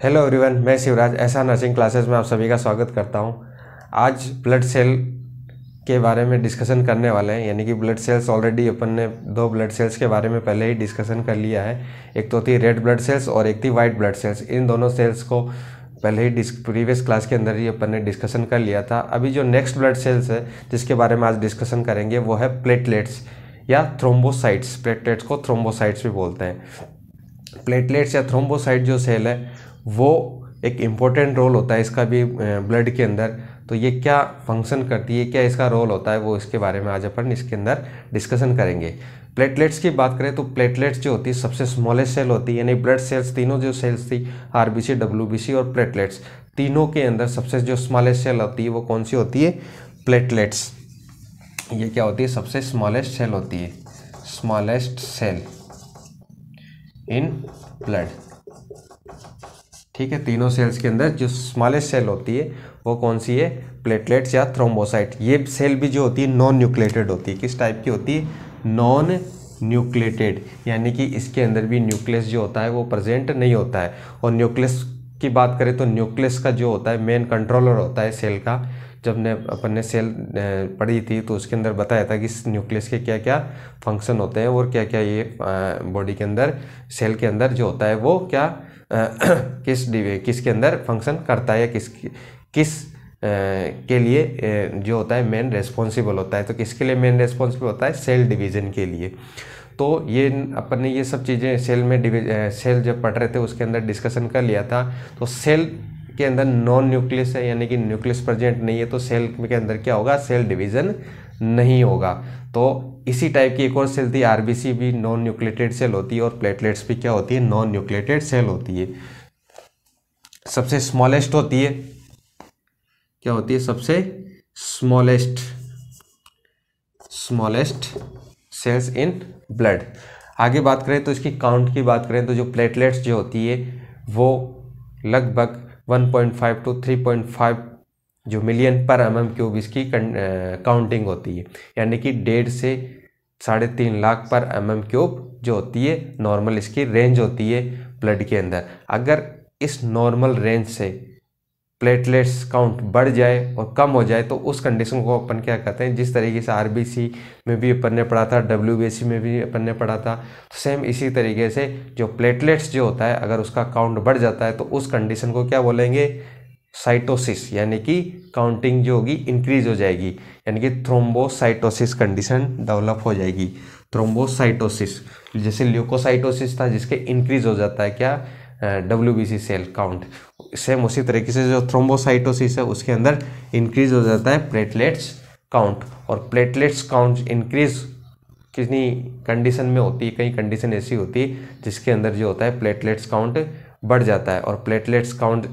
Hello everyone, मैं शिवराज ऐसा nursing classes में आप सभी का स्वागत करता हूं। आज ब्लड सेल के बारे में डिस्कशन करने वाले हैं, यानी कि ब्लड सेल्स ऑलरेडी अपन ने दो ब्लड सेल्स के बारे में पहले ही डिस्कशन कर लिया है। एक तो थी रेड ब्लड सेल्स और एक थी वाइट ब्लड सेल्स। इन दोनों सेल्स को पहले ही प्रीवियस क्लास के अंदर ही अपन ने डिस्कशन कर लिया था। अभी जो नेक्स्ट ब्लड सेल्स है जिसके बारे में आज डिस्कशन करेंगे वो है प्लेटलेट्स या थ्रोम्बोसाइट्स। प्लेटलेट्स को थ्रोम्बोसाइट्स भी बोलते हैं। प्लेटलेट्स या थ्रोम्बोसाइट जो सेल है वो एक इम्पोर्टेंट रोल होता है इसका भी ब्लड के अंदर। तो ये क्या फंक्शन करती है, क्या इसका रोल होता है, वो इसके बारे में आज अपन इसके अंदर डिस्कशन करेंगे। प्लेटलेट्स की बात करें तो प्लेटलेट्स जो होती है सबसे स्मॉलेस्ट सेल होती है, यानी ब्लड सेल्स तीनों जो सेल्स थी आरबीसी, डब्ल्यूबीसी और प्लेटलेट्स, तीनों के अंदर सबसे जो स्मॉलेस्ट सेल होती है वो कौन सी होती है? प्लेटलेट्स। ये क्या होती है? सबसे स्मॉलेस्ट सेल होती है, स्मॉलेस्ट सेल इन ब्लड। ठीक है, तीनों सेल्स के अंदर जो स्मॉलेस्ट सेल होती है वो कौन सी है? प्लेटलेट्स या थ्रोम्बोसाइट। ये सेल भी जो होती है नॉन न्यूक्लिएटेड होती है। किस टाइप की होती है? नॉन न्यूक्लिएटेड, यानी कि इसके अंदर भी न्यूक्लियस जो होता है वो प्रेजेंट नहीं होता है। और न्यूक्लियस की बात करें तो न्यूक्लियस का जो होता है मेन कंट्रोलर होता है सेल का। जब ने अपन ने सेल पढ़ी थी तो उसके अंदर बताया था कि इस न्यूक्लियस के क्या क्या फंक्शन होते हैं और क्या क्या ये बॉडी के अंदर सेल के अंदर जो होता है वो क्या किसके अंदर फंक्शन करता है, या किस के लिए जो होता है मेन रेस्पॉन्सिबल होता है। तो किसके लिए मेन रेस्पॉन्सिबल होता है? सेल डिवीज़न के लिए। तो ये अपन ने ये सब चीज़ें सेल में सेल जब पढ़ रहे थे उसके अंदर डिस्कशन कर लिया था। तो सेल के अंदर नॉन न्यूक्लियस है, यानी कि न्यूक्लियस प्रेजेंट नहीं है, तो सेल के अंदर क्या होगा? सेल डिवीज़न नहीं होगा। तो इसी टाइप की एक और सेल थी आरबीसी, भी नॉन न्यूक्लिएटेड सेल होती है, और प्लेटलेट्स भी क्या होती है? नॉन न्यूक्लिएटेड सेल होती है। सबसे स्मॉलेस्ट होती है, क्या होती है? सबसे स्मॉलेस्ट सेल्स इन ब्लड। आगे बात करें तो इसकी काउंट की बात करें तो जो प्लेटलेट्स जो होती है वो लगभग 1.5 to 3.5 जो मिलियन पर mm³ इसकी काउंटिंग होती है, यानी कि 1.5 से 3.5 लाख पर mm³ जो होती है नॉर्मल इसकी रेंज होती है ब्लड के अंदर। अगर इस नॉर्मल रेंज से प्लेटलेट्स काउंट बढ़ जाए और कम हो जाए तो उस कंडीशन को अपन क्या कहते हैं? जिस तरीके से आरबीसी में भी अपन ने पढ़ा था, डब्ल्यूबीसी में भी अपन ने पढ़ा था, तो सेम इसी तरीके से जो प्लेटलेट्स जो होता है अगर उसका काउंट बढ़ जाता है तो उस कंडीशन को क्या बोलेंगे? साइटोसिस, यानी कि काउंटिंग जो होगी इंक्रीज हो जाएगी, यानी कि थ्रोम्बोसाइटोसिस कंडीशन डेवलप हो जाएगी। थ्रोम्बोसाइटोसिस जैसे ल्यूकोसाइटोसिस था जिसके इंक्रीज हो जाता है क्या? WBC cell count. सेम उसी तरीके से जो थ्रोम्बोसाइटोसिस है उसके अंदर इंक्रीज हो जाता है प्लेटलेट्स काउंट। और प्लेटलेट्स काउंट इंक्रीज कितनी कंडीशन में होती है? कई कंडीशन ऐसी होती है जिसके अंदर जो होता है प्लेटलेट्स काउंट बढ़ जाता है। और प्लेटलेट्स काउंट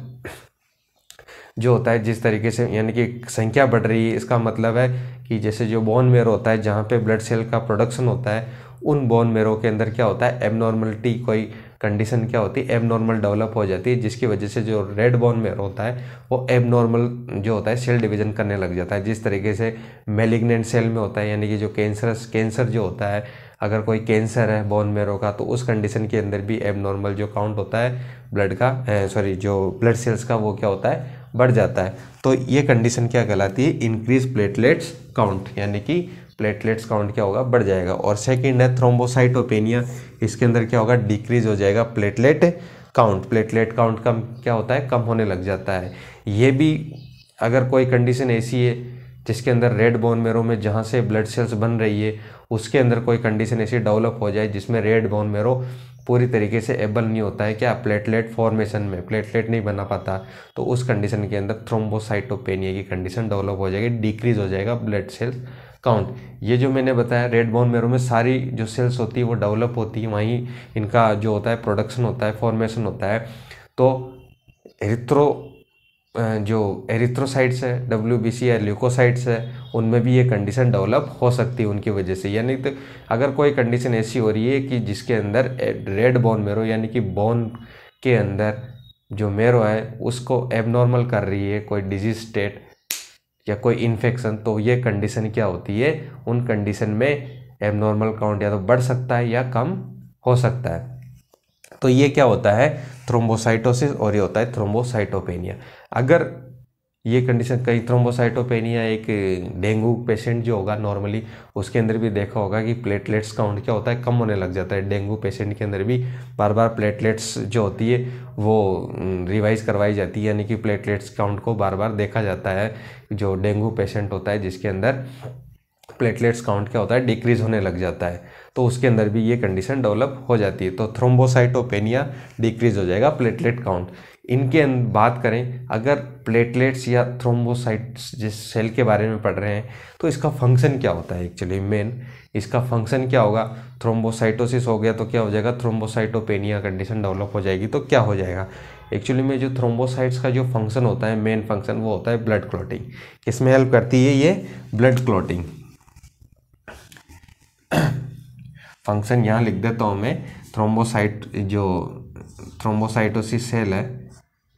जो होता है जिस तरीके से, यानी कि संख्या बढ़ रही है, इसका मतलब है कि जैसे जो बोन मेरो होता है जहाँ पे ब्लड सेल का प्रोडक्शन होता है, उन बोन मेरो के अंदर क्या होता है? एबनॉर्मलिटी, कोई कंडीशन क्या होती है? एबनॉर्मल डेवलप हो जाती है, जिसकी वजह से जो रेड बोन मेरो होता है वो एबनॉर्मल जो होता है सेल डिवीजन करने लग जाता है। जिस तरीके से मैलिग्नेंट सेल में होता है, यानी कि जो कैंसर जो होता है, अगर कोई कैंसर है बोन मेरो का तो उस कंडीशन के अंदर भी एबनॉर्मल जो काउंट होता है ब्लड का, जो ब्लड सेल्स का, वो क्या होता है? बढ़ जाता है। तो ये कंडीशन क्या कहलाती है? इंक्रीज प्लेटलेट्स काउंट, यानी कि प्लेटलेट्स काउंट क्या होगा? बढ़ जाएगा। और सेकंड है थ्रोम्बोसाइटोपेनिया। इसके अंदर क्या होगा? डिक्रीज हो जाएगा प्लेटलेट काउंट। प्लेटलेट काउंट कम क्या होता है? कम होने लग जाता है। ये भी अगर कोई कंडीशन ऐसी है जिसके अंदर रेड बोन मेरो में जहाँ से ब्लड सेल्स बन रही है उसके अंदर कोई कंडीशन ऐसी डेवलप हो जाए जिसमें रेड बोन मेरो पूरी तरीके से एबल नहीं होता है क्या? प्लेटलेट फॉर्मेशन में प्लेटलेट नहीं बना पाता, तो उस कंडीशन के अंदर थ्रोम्बोसाइटोपेनिया की कंडीशन डेवलप हो जाएगी, डिक्रीज हो जाएगा ब्लड सेल्स काउंट। ये जो मैंने बताया रेड बोन मेरो में सारी जो सेल्स होती है वो डेवलप होती है, वहीं इनका जो होता है प्रोडक्शन होता है, फॉर्मेशन होता है। तो जो एरिथ्रोसाइट्स है, डब्ल्यूबीसी है, ल्यूकोसाइट्स है, उनमें भी ये कंडीशन डेवलप हो सकती है उनकी वजह से। यानी तो अगर कोई कंडीशन ऐसी हो रही है कि जिसके अंदर रेड बोन मेरो, यानी कि बोन के अंदर जो मेरो है उसको एबनॉर्मल कर रही है कोई डिजीज स्टेट या कोई इन्फेक्शन, तो ये कंडीशन क्या होती है? उन कंडीशन में एबनॉर्मल काउंट या तो बढ़ सकता है या कम हो सकता है। तो ये क्या होता है, थ्रोम्बोसाइटोसिस, और ये होता है थ्रोम्बोसाइटोपेनिया। अगर ये कंडीशन, कई थ्रोम्बोसाइटोपेनिया एक डेंगू पेशेंट जो होगा नॉर्मली, उसके अंदर भी देखा होगा कि प्लेटलेट्स काउंट क्या होता है, कम होने लग जाता है। डेंगू पेशेंट के अंदर भी बार बार प्लेटलेट्स जो होती है वो रिवाइज करवाई जाती है, यानी कि प्लेटलेट्स काउंट को बार बार देखा जाता है। जो डेंगू पेशेंट होता है जिसके अंदर प्लेटलेट्स काउंट क्या होता है, डिक्रीज होने लग जाता है, तो उसके अंदर भी ये कंडीशन डेवलप हो जाती है। तो थ्रोम्बोसाइटोपेनिया डिक्रीज हो जाएगा प्लेटलेट काउंट। इनके बात करें अगर प्लेटलेट्स या थ्रोम्बोसाइट्स जिस सेल के बारे में पढ़ रहे हैं, तो इसका फंक्शन क्या होता है, एक्चुअली मेन इसका फंक्शन क्या होगा। थ्रोम्बोसाइटोसिस हो गया तो क्या हो जाएगा, थ्रोम्बोसाइटोपेनिया कंडीशन डेवलप हो जाएगी, तो क्या हो जाएगा। एक्चुअली में जो थ्रोम्बोसाइट्स का जो फंक्शन होता है, मेन फंक्शन, वो होता है ब्लड क्लॉटिंग। किसमें हेल्प करती है ये, ब्लड क्लॉटिंग। फंक्शन यहाँ लिख देता हूँ मैं, थ्रोम्बोसाइट जो थ्रोम्बोसाइटोसिस सेल है,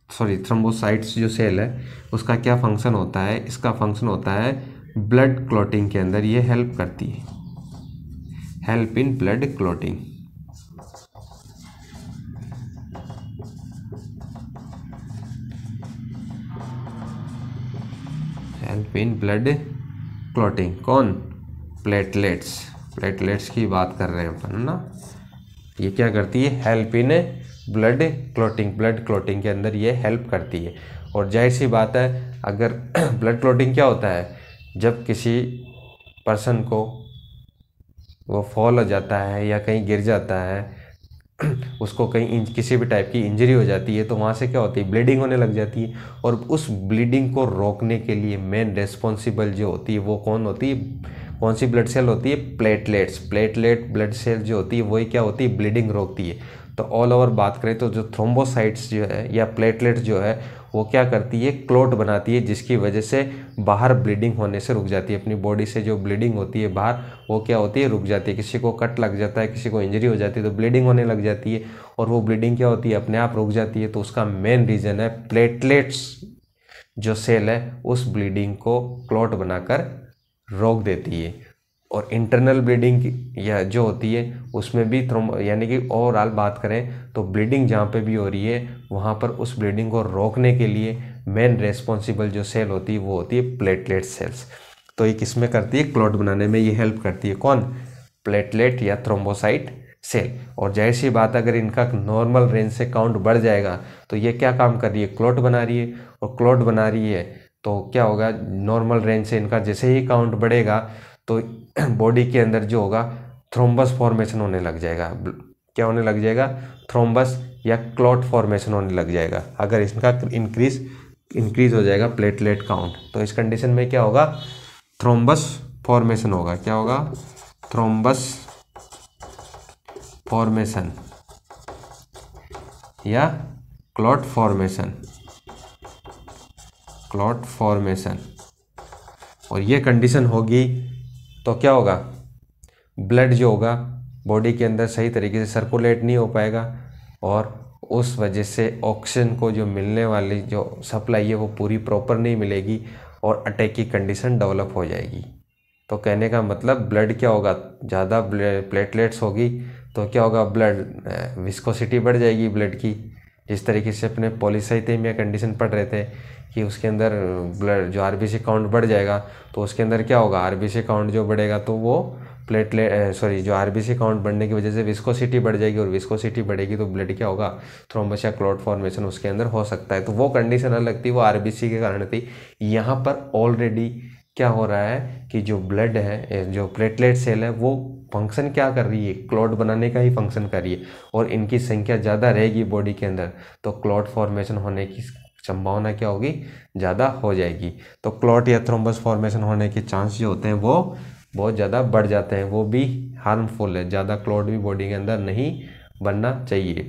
सॉरी थ्रोम्बोसाइट्स जो सेल है उसका क्या फंक्शन होता है, इसका फंक्शन होता है ब्लड क्लॉटिंग के अंदर ये हेल्प करती है, help in blood clotting. Help in blood clotting कौन, प्लेटलेट्स, प्लेटलेट्स की बात कर रहे हैं अपन ना। ये क्या करती है, help in blood clotting, blood clotting के अंदर ये हेल्प करती है। और जाहिर सी बात है, अगर ब्लड क्लॉटिंग क्या होता है, जब किसी पर्सन को वो फॉल हो जाता है या कहीं गिर जाता है, उसको कहीं किसी भी टाइप की इंजरी हो जाती है, तो वहाँ से क्या होती है, ब्लीडिंग होने लग जाती है। और उस ब्लीडिंग को रोकने के लिए मेन रेस्पॉन्सिबल जो होती है वो कौन होती है, कौन सी ब्लड सेल होती है, प्लेटलेट्स। प्लेटलेट ब्लड सेल जो होती है वही क्या होती है, ब्लीडिंग रोकती है। तो ऑल ओवर बात करें तो जो थ्रोम्बोसाइट्स जो है या प्लेटलेट्स जो है वो क्या करती है, क्लॉट बनाती है, जिसकी वजह से बाहर ब्लीडिंग होने से रुक जाती है। अपनी बॉडी से जो ब्लीडिंग होती है बाहर, वो क्या होती है, रुक जाती है। किसी को कट लग जाता है, किसी को इंजरी हो जाती है, तो ब्लीडिंग होने लग जाती है, और वो ब्लीडिंग क्या होती है, अपने आप रुक जाती है। तो उसका मेन रीज़न है प्लेटलेट्स जो सेल है उस ब्लीडिंग को क्लॉट बनाकर रोक देती है। और इंटरनल ब्लीडिंग या जो होती है उसमें भी यानी कि ओवरऑल बात करें तो ब्लीडिंग जहाँ पे भी हो रही है वहाँ पर उस ब्लीडिंग को रोकने के लिए मेन रेस्पॉन्सिबल जो सेल होती है वो होती है प्लेटलेट सेल्स। तो ये किस में करती है, क्लॉट बनाने में ये हेल्प करती है। कौन, प्लेटलेट या थ्रोम्बोसाइट सेल। और जाहिर सी बात, अगर इनका नॉर्मल रेंज से काउंट बढ़ जाएगा तो ये क्या काम कर रही है, क्लॉट बना रही है। और क्लॉट बना रही है तो क्या होगा, नॉर्मल रेंज से इनका जैसे ही काउंट बढ़ेगा तो बॉडी के अंदर जो होगा थ्रोम्बस फॉर्मेशन होने लग जाएगा। क्या होने लग जाएगा, थ्रोम्बस या क्लॉट फॉर्मेशन होने लग जाएगा। अगर इसका इंक्रीज हो जाएगा प्लेटलेट काउंट, तो इस कंडीशन में क्या होगा, थ्रोम्बस फॉर्मेशन होगा। क्या होगा, थ्रोम्बस फॉर्मेशन या क्लॉट फॉर्मेशन, क्लॉट फॉर्मेशन। और ये कंडीशन होगी तो क्या होगा, ब्लड जो होगा बॉडी के अंदर सही तरीके से सर्कुलेट नहीं हो पाएगा, और उस वजह से ऑक्सीजन को जो मिलने वाली जो सप्लाई है वो पूरी प्रॉपर नहीं मिलेगी, और अटैक की कंडीशन डेवलप हो जाएगी। तो कहने का मतलब ब्लड क्या होगा, ज़्यादा प्लेटलेट्स होगी तो क्या होगा, ब्लड विस्कोसिटी बढ़ जाएगी ब्लड की। जिस तरीके से अपने पॉलीसाइथेमिया कंडीशन पढ़ रहे थे कि उसके अंदर ब्लड जो आरबीसी काउंट बढ़ जाएगा, तो उसके अंदर क्या होगा, आरबीसी काउंट जो बढ़ेगा तो वो जो आरबीसी काउंट बढ़ने की वजह से विस्कोसिटी बढ़ जाएगी, और विस्कोसिटी बढ़ेगी तो ब्लड क्या होगा, थ्रोम्बस या क्लॉट फॉर्मेशन उसके अंदर हो सकता है। तो वो कंडीशन अलग थी, वो आरबीसी के कारण थी। यहाँ पर ऑलरेडी क्या हो रहा है कि जो ब्लड है, जो प्लेटलेट सेल है, वो फंक्शन क्या कर रही है, क्लॉट बनाने का ही फंक्शन कर रही है। और इनकी संख्या ज़्यादा रहेगी बॉडी के अंदर, तो क्लॉट फॉर्मेशन होने की संभावना क्या होगी, ज़्यादा हो जाएगी। तो क्लॉट या थ्रोम्बस फॉर्मेशन होने के चांस जो होते हैं वो बहुत ज़्यादा बढ़ जाते हैं, वो भी हार्मफुल है। ज़्यादा क्लॉट भी बॉडी के अंदर नहीं बनना चाहिए,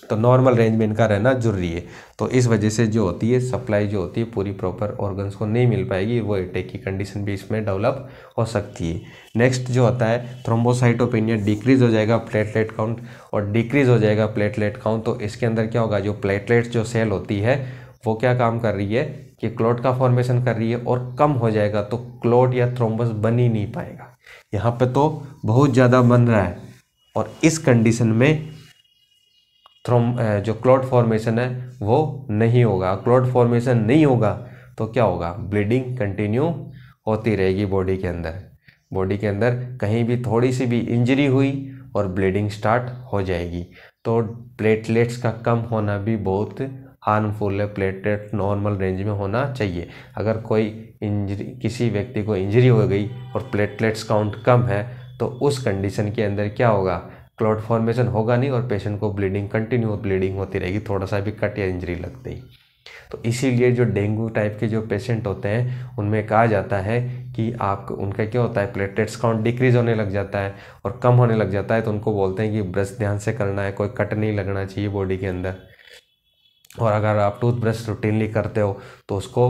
तो नॉर्मल रेंज में इनका रहना जरूरी है। तो इस वजह से जो होती है सप्लाई जो होती है पूरी प्रॉपर ऑर्गन्स को नहीं मिल पाएगी, वो अटैक की कंडीशन भी इसमें डेवलप हो सकती है। नेक्स्ट जो होता है थ्रोम्बोसाइटोपेनिया, डिक्रीज हो जाएगा प्लेटलेट काउंट, और डिक्रीज हो जाएगा प्लेटलेट काउंट तो इसके अंदर क्या होगा, जो प्लेटलेट्स जो सेल होती है वो क्या काम कर रही है कि क्लॉट का फॉर्मेशन कर रही है, और कम हो जाएगा तो क्लॉट या थ्रोम्बस बन ही नहीं पाएगा। यहाँ पे तो बहुत ज़्यादा बन रहा है, और इस कंडीशन में जो क्लॉट फॉर्मेशन है वो नहीं होगा। क्लॉट फॉर्मेशन नहीं होगा तो क्या होगा, ब्लीडिंग कंटिन्यू होती रहेगी बॉडी के अंदर। बॉडी के अंदर कहीं भी थोड़ी सी भी इंजरी हुई और ब्लीडिंग स्टार्ट हो जाएगी। तो प्लेटलेट्स का कम होना भी बहुत हार्मफुल है। प्लेटलेट नॉर्मल रेंज में होना चाहिए। अगर कोई इंजरी, किसी व्यक्ति को इंजरी हो गई और प्लेटलेट्स काउंट कम है तो उस कंडीशन के अंदर क्या होगा, क्लॉट फॉर्मेशन होगा नहीं और पेशेंट को ब्लीडिंग कंटिन्यू ब्लीडिंग होती रहेगी थोड़ा सा भी कट या इंजरी लगते ही। तो इसीलिए जो डेंगू टाइप के जो पेशेंट होते हैं उनमें कहा जाता है कि आप उनका क्या होता है, प्लेटलेट्स काउंट डिक्रीज होने लग जाता है और कम होने लग जाता है, तो उनको बोलते हैं कि ब्रश ध्यान से करना है, कोई कट नहीं लगना चाहिए बॉडी के अंदर। और अगर आप टूथब्रश रूटीनली करते हो तो उसको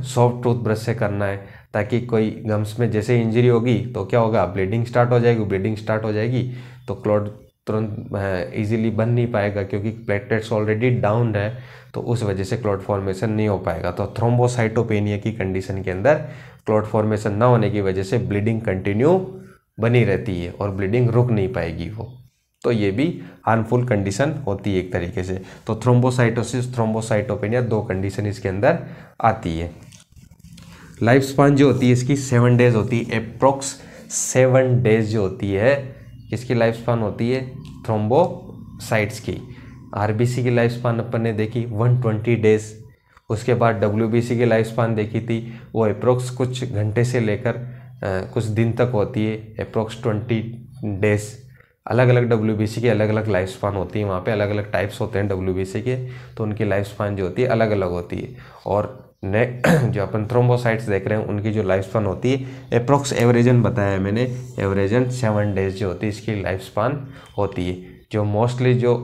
सॉफ्ट टूथब्रश से करना है, ताकि कोई गम्स में जैसे इंजरी होगी तो क्या होगा, ब्लीडिंग स्टार्ट हो जाएगी। ब्लीडिंग स्टार्ट हो जाएगी तो क्लॉट तुरंत इजीली बन नहीं पाएगा, क्योंकि प्लेटलेट्स ऑलरेडी डाउन है, तो उस वजह से क्लॉट फॉर्मेशन नहीं हो पाएगा। तो थ्रोम्बोसाइटोपेनिया की कंडीशन के अंदर क्लॉट फॉर्मेशन ना होने की वजह से ब्लीडिंग कंटिन्यू बनी रहती है और ब्लीडिंग रुक नहीं पाएगी वो। तो ये भी हार्मफुल कंडीशन होती है एक तरीके से। तो थ्रोम्बोसाइटोसिस, थ्रोम्बोसाइटोपेनिया, दो कंडीशन इसके अंदर आती है। लाइफ स्पान जो होती है इसकी 7 डेज होती है, अप्रोक्स 7 डेज जो होती है इसकी लाइफ स्पान होती है थ्रोम्बोसाइट्स की। आरबीसी की लाइफ स्पान अपन ने देखी 120 डेज। उसके बाद डब्ल्यूबीसी की लाइफ स्पान देखी थी, वो अप्रोक्स कुछ घंटे से लेकर कुछ दिन तक होती है, अप्रोक्स 20 डेज। अलग अलग डब्ल्यूबीसी की अलग अलग लाइफ स्पान होती है, वहाँ पे अलग अलग टाइप्स होते हैं डब्ल्यूबीसी के, तो उनकी लाइफ स्पान जो होती है अलग अलग होती है। और जो अपन थ्रोम्बोसाइट्स देख रहे हैं उनकी जो लाइफ स्पान होती है अप्रोक्स एवरेजन बताया है मैंने, एवरेजन 7 डेज जो होती है इसकी लाइफ स्पान होती है। जो मोस्टली जो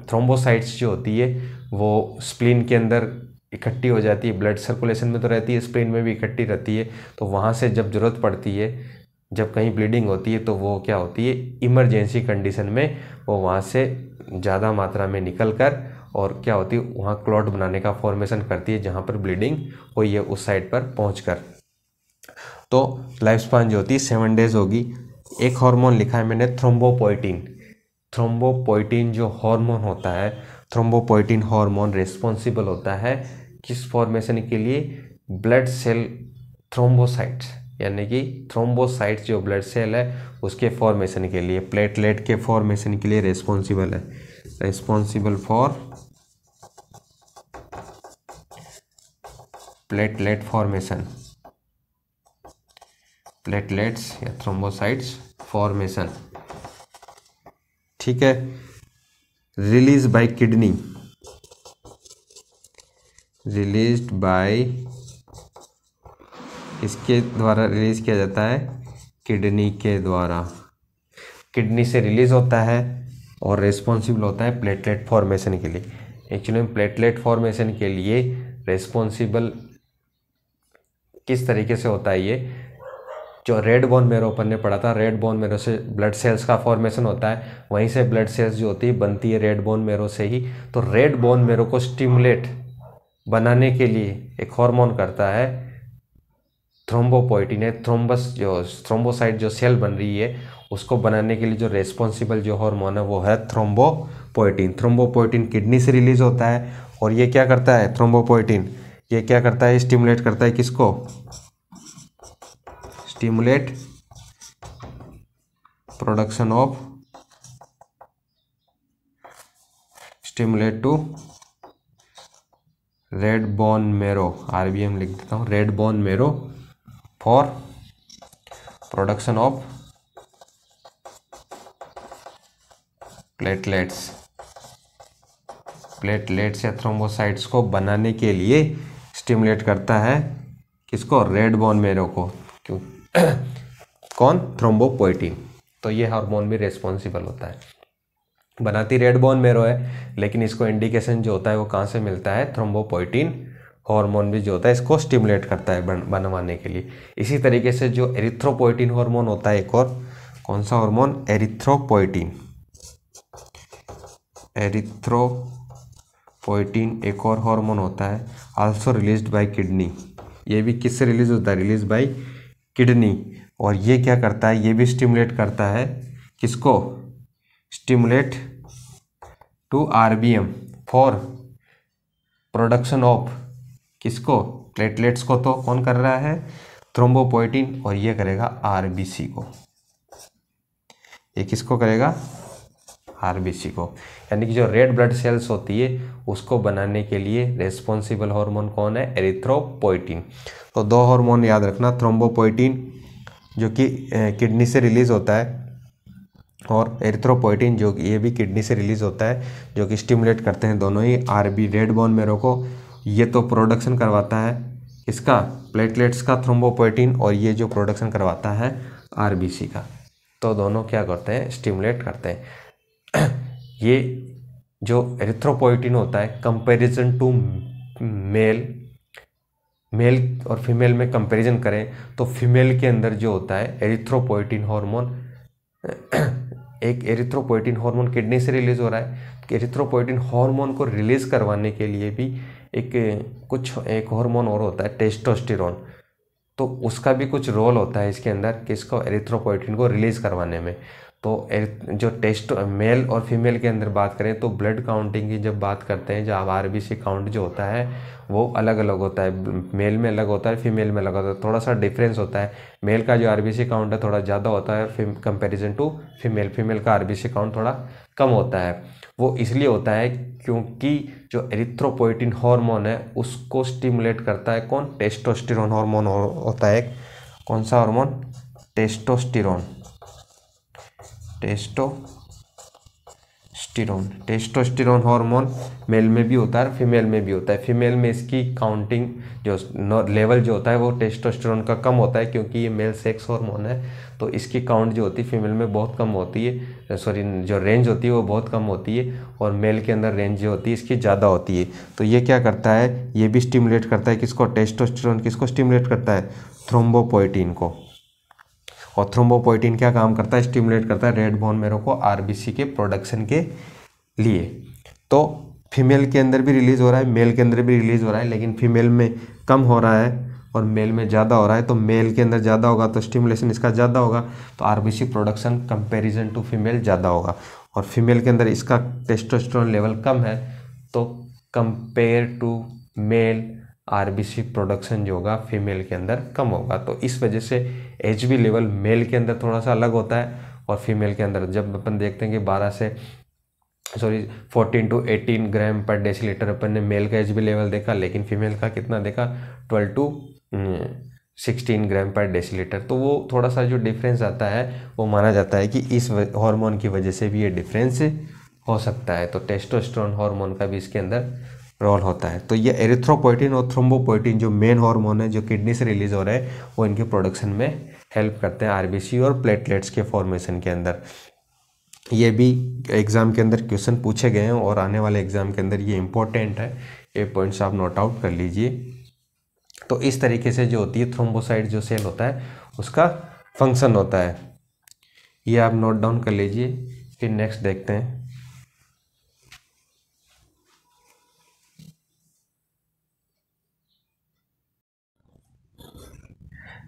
थ्रोम्बोसाइट्स जो होती है वो स्प्लीन के अंदर इकट्ठी हो जाती है, ब्लड सर्कुलेशन में तो रहती है, स्प्लीन में भी इकट्ठी रहती है। तो वहाँ से जब ज़रूरत पड़ती है, जब कहीं ब्लीडिंग होती है तो वो क्या होती है, इमरजेंसी कंडीशन में वो वहाँ से ज़्यादा मात्रा में निकल कर और क्या होती है, वहाँ क्लॉट बनाने का फॉर्मेशन करती है जहाँ पर ब्लीडिंग हुई है उस साइड पर पहुँचकर। तो लाइफ स्पान जो होती है 7 डेज होगी। एक हार्मोन लिखा है मैंने थ्रोम्बोपोइटिन। थ्रोम्बोपोइटिन जो हार्मोन होता है, थ्रोम्बोपोइटिन हार्मोन रिस्पॉन्सिबल होता है किस फॉर्मेशन के लिए, ब्लड सेल थ्रोम्बोसाइट्स, यानी कि थ्रोम्बोसाइट्स जो ब्लड सेल है उसके फॉर्मेशन के लिए, प्लेटलेट के फॉर्मेशन के लिए रिस्पॉन्सिबल है, responsible for platelet formation, platelets या थ्रोम्बोसाइट्स फॉर्मेशन। ठीक है। Release by kidney, released by, इसके द्वारा रिलीज किया जाता है किडनी के द्वारा, किडनी से रिलीज होता है और रिस्पॉन्सिबल होता है प्लेटलेट फॉर्मेशन के लिए। एक्चुअली प्लेटलेट फॉर्मेशन के लिए रिस्पॉन्सिबल किस तरीके से होता है, ये जो रेड बोन मेरो अपन ने पढ़ा था, रेड बोन मेरो से ब्लड सेल्स का फॉर्मेशन होता है, वहीं से ब्लड सेल्स जो होती है बनती है रेड बोन मेरो से ही। तो रेड बोन मेरो को स्टिमुलेट बनाने के लिए एक हार्मोन करता है थ्रोम्बोपोइटिन है। थ्रोम्बस जो थ्रोम्बोसाइट जो सेल बन रही है उसको बनाने के लिए जो रेस्पॉन्सिबल जो हार्मोन है वो है थ्रोम्बोपोइटिन। थ्रोम्बोपोइटिन किडनी से रिलीज होता है और ये क्या करता है, थ्रोम्बोपोइटिन ये क्या करता है, स्टिमुलेट करता है किसको, stimulate production of, stimulate to red bone marrow, RBM लिख देता हूँ, red bone marrow for production of platelets, platelets या थ्रोम्बोसाइट्स को बनाने के लिए स्टिमुलेट करता है किसको, रेड बोन मेरो को। क्यों कौन, थ्रोम्बोपोइटिन। तो ये हार्मोन भी रिस्पॉन्सिबल होता है, बनाती रेड बोन मेरो है, लेकिन इसको इंडिकेशन जो होता है वो कहाँ से मिलता है, थ्रोम्बोपोइटिन हार्मोन भी जो होता है इसको स्टिमुलेट करता है बनवाने के लिए। इसी तरीके से जो एरिथ्रोपोइटिन हार्मोन होता है एक और, कौन सा हार्मोन, एरिथ्रोपोइटिन, एरिथ्रोपोइटिन एक और हार्मोन होता है, आल्सो रिलीज्ड बाय किडनी। ये भी किससे रिलीज होता है, रिलीज बाय किडनी। और ये क्या करता है, ये भी स्टिमुलेट करता है किसको, stimulate to RBM for production of किसको, प्लेटलेट्स को तो कौन कर रहा है, थ्रोम्बोपोएटिन, और ये करेगा आरबीसी को, ये किसको करेगा, आरबीसी को। यानी कि जो रेड ब्लड सेल्स होती है उसको बनाने के लिए रेस्पॉन्सिबल हार्मोन कौन है, एरिथ्रोपोएटिन। तो दो हार्मोन याद रखना, थ्रोम्बोपोएटिन जो कि किडनी से रिलीज होता है, और एरिथ्रोपोएटिन जो कि ये भी किडनी से रिलीज होता है, जो कि स्टिमुलेट करते हैं दोनों ही आरबी रेड बोन मेरो को। ये तो प्रोडक्शन करवाता है इसका, प्लेटलेट्स का, थ्रोम्बोपोएटिन, और ये जो प्रोडक्शन करवाता है आरबीसी का। तो दोनों क्या करते हैं, स्टिमुलेट करते हैं। ये जो एरिथ्रोपोएटिन होता है, कंपैरिजन टू मेल और फीमेल में कंपैरिजन करें तो फीमेल के अंदर जो होता है एरिथ्रोपोएटिन हार्मोन, एक एरिथ्रोपोएटिन हार्मोन किडनी से रिलीज हो रहा है। एरिथ्रोपोएटिन हार्मोन को रिलीज करवाने के लिए भी एक हार्मोन और होता है टेस्टोस्टेरोन, तो उसका भी कुछ रोल होता है इसके अंदर, किसको, एरिथ्रोपोएटिन को रिलीज करवाने में। तो जो मेल और फीमेल के अंदर बात करें तो ब्लड काउंटिंग की जब बात करते हैं, जब आरबीसी काउंट जो होता है वो अलग अलग होता है, मेल में अलग होता है, फीमेल में अलग होता है, थोड़ा सा डिफरेंस होता है। मेल का जो आरबीसी काउंट है थोड़ा ज़्यादा होता है कंपैरिजन टू फीमेल का आरबीसी काउंट थोड़ा कम होता है। वो इसलिए होता है क्योंकि जो एरिथ्रोपोएटिन हार्मोन है उसको स्टिमुलेट करता है कौन, टेस्टोस्टेरोन हार्मोन होता है। कौन सा hormone, testosterone, testosterone hormone mail में भी होता है, फीमेल में भी होता है। फीमेल में इसकी काउंटिंग जो लेवल जो होता है वो टेस्टोस्टेरोन का कम होता है, क्योंकि ये मेल सेक्स हार्मोन है, तो इसकी काउंट जो होती है फीमेल में बहुत कम होती है, सॉरी जो रेंज होती है वो बहुत कम होती है, और मेल के अंदर रेंज जो होती है इसकी ज़्यादा होती है। तो ये क्या करता है, ये भी स्टिमुलेट करता है किसको, टेस्टोस्टेरोन, किसको स्टिमुलेट करता है, थ्रोम्बोपोएटिन को। और थ्रोम्बोपोएटिन क्या काम करता है, स्टिमुलेट करता है रेड बोन मेरो को आरबीसी के प्रोडक्शन के लिए। तो फीमेल के अंदर भी रिलीज हो रहा है, मेल के अंदर भी रिलीज हो रहा है, लेकिन फीमेल में कम हो रहा है और मेल में ज़्यादा हो रहा है। तो मेल के अंदर ज़्यादा होगा तो स्टिमुलेशन इसका ज़्यादा होगा, तो RBC production comparison to female ज़्यादा होगा। और फीमेल के अंदर इसका टेस्टोस्टेरोन लेवल कम है, तो compare to male RBC production जो होगा फीमेल के अंदर कम होगा। तो इस वजह से एचबी लेवल मेल के अंदर थोड़ा सा अलग होता है और फीमेल के अंदर। जब अपन देखते हैं कि 14 to 18 ग्राम पर डेसीलीटर अपन ने मेल का एचबी लेवल देखा, लेकिन फीमेल का कितना देखा, 12 to 16 ग्राम पर डेसीलीटर। तो वो थोड़ा सा जो डिफरेंस आता है वो माना जाता है कि इस हार्मोन की वजह से भी ये डिफरेंस हो सकता है। तो टेस्टोस्टेरोन हार्मोन का भी इसके अंदर रोल होता है। तो ये एरिथ्रोपोएटिन और थ्रोम्बोपोएटिन जो मेन हार्मोन है जो किडनी से रिलीज हो रहे हैं, वो इनके प्रोडक्शन में हेल्प करते हैं आरबीसी और प्लेटलेट्स के फॉर्मेशन के अंदर। ये भी एग्ज़ाम के अंदर क्वेश्चन पूछे गए हैं और आने वाले एग्ज़ाम के अंदर ये इम्पोर्टेंट है, ये पॉइंट्स आप नोट आउट कर लीजिए। तो इस तरीके से जो होती है थ्रोम्बोसाइट जो सेल होता है उसका फंक्शन होता है, ये आप नोट डाउन कर लीजिए। फिर नेक्स्ट देखते हैं।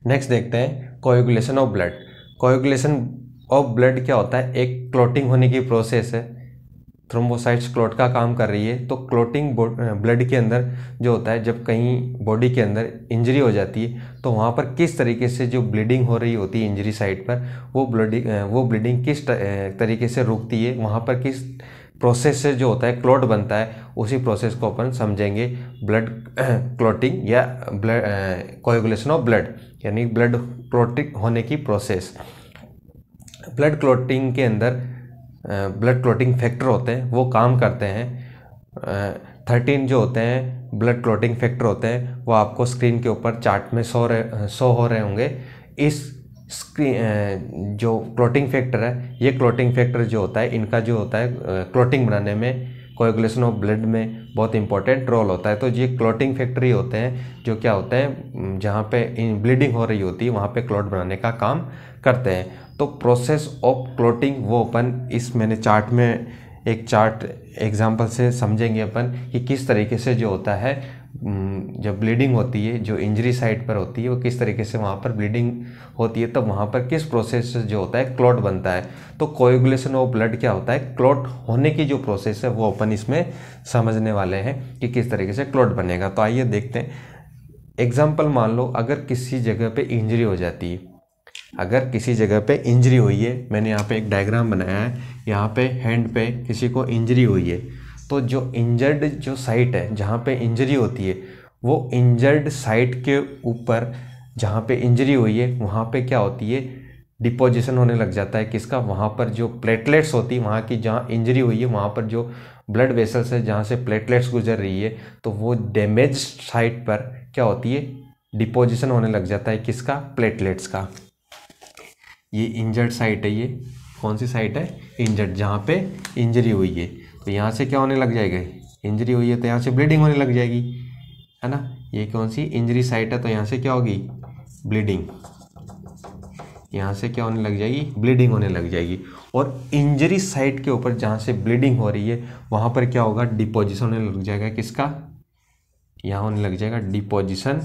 नेक्स्ट देखते हैं coagulation of blood. Coagulation of blood क्या होता है, एक क्लॉटिंग होने की प्रोसेस है। थ्रोम्बोसाइट्स क्लॉट का काम कर रही है। तो क्लॉटिंग ब्लड के अंदर जो होता है, जब कहीं बॉडी के अंदर इंजरी हो जाती है तो वहाँ पर किस तरीके से जो ब्लीडिंग हो रही होती है इंजरी साइट पर, वो ब्लीडिंग किस तरीके से रुकती है, वहाँ पर किस प्रोसेस से जो होता है क्लॉट बनता है, उसी प्रोसेस को अपन समझेंगे ब्लड क्लॉटिंग या ब्लड कोएगुलेशन ऑफ ब्लड, यानी ब्लड क्लॉटिंग होने की प्रोसेस। ब्लड क्लॉटिंग के अंदर ब्लड क्लॉटिंग फैक्टर होते हैं, वो काम करते हैं। 13 जो होते हैं ब्लड क्लॉटिंग फैक्टर होते हैं, वो आपको स्क्रीन के ऊपर चार्ट में शो हो रहे होंगे। इस स्क्रीन जो क्लॉटिंग फैक्टर है, ये क्लॉटिंग फैक्टर जो होता है, इनका जो होता है क्लॉटिंग बनाने में, कोएगुलेशन ऑफ ब्लड में बहुत इंपॉर्टेंट रोल होता है। तो ये क्लॉटिंग फैक्टर ही होते हैं जो क्या होते हैं, जहाँ पे ब्लीडिंग हो रही होती है वहाँ पे क्लॉट बनाने का काम करते हैं। तो प्रोसेस ऑफ क्लॉटिंग वो अपन मैंने चार्ट में एक चार्ट एग्जांपल से समझेंगे अपन कि किस तरीके से जो होता है जब ब्लीडिंग होती है, जो इंजरी साइट पर होती है, वो किस तरीके से वहाँ पर ब्लीडिंग होती है, तब वहाँ पर किस प्रोसेस से जो होता है क्लॉट बनता है। तो कोएगुलेशन ऑफ ब्लड क्या होता है, क्लॉट होने की जो प्रोसेस है वो अपन इसमें समझने वाले हैं कि किस तरीके से क्लॉट बनेगा। तो आइए देखते हैं। एग्जाम्पल मान लो, अगर किसी जगह पे इंजरी हो जाती है, अगर किसी जगह पे इंजरी हुई है, मैंने यहाँ पे एक डायग्राम बनाया है, यहाँ पे हैंड पे किसी को इंजरी हुई है, तो जो इंजर्ड जो साइट है जहाँ पे इंजरी होती है, वो इंजर्ड साइट के ऊपर जहाँ पे इंजरी हुई है वहाँ पे क्या होती है, डिपोजिशन होने लग जाता है किसका, वहाँ पर जो प्लेटलेट्स होती है, वहाँ की जहाँ इंजरी हुई है वहाँ पर जो ब्लड वेसल्स है जहाँ से प्लेटलेट्स गुजर रही है, तो वो डैमेज साइट पर क्या होती है, डिपोजिशन होने लग जाता है किसका, प्लेटलेट्स का। ये इंजर्ड साइट है, ये कौन सी साइट है, इंजर्ड, जहाँ पे इंजरी हुई है। तो यहाँ से क्या होने लग जाएगा, इंजरी हुई है तो यहाँ से ब्लीडिंग होने लग जाएगी, है ना। ये कौन सी इंजरी साइट है, तो यहाँ से क्या होगी, ब्लीडिंग, यहाँ से क्या होने लग जाएगी, ब्लीडिंग होने लग जाएगी। और इंजरी साइट के ऊपर जहाँ से ब्लीडिंग हो रही है वहाँ पर क्या होगा, डिपोजिशन होने लग जाएगा किसका, यहाँ होने लग जाएगा डिपोजिशन